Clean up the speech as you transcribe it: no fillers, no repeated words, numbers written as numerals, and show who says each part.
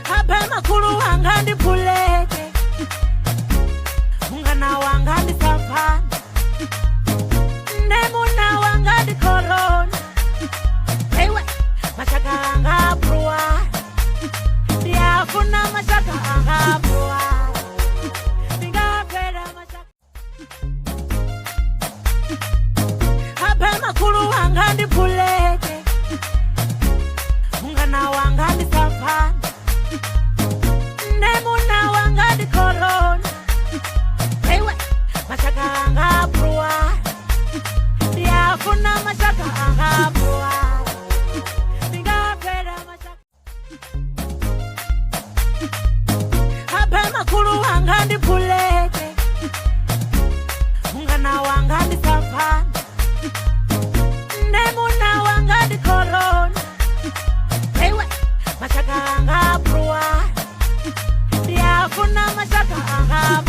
Speaker 1: Hapa makulu wanga ndi puleke, mungana wanga ndi safana, nemuna wanga ndi korona. Ewe, mashaka anga pruwa, ndiyafuna mashaka anga pruwa. Ndingapera mashaka. Hapa makulu wanga ndi puleke, mungana wanga ndi safana, nemuna wanga ndi korona. Ewe, mashaka anga pruwa, ndiyafuna mashaka anga pruwa. Ndingapera mashaka. Hapa makulu wanga ndi puleke, mungana wanga ndi safana, nemuna wanga ndi korona. Ewe, mashaka anga pruwa, ndiyafuna mashaka anga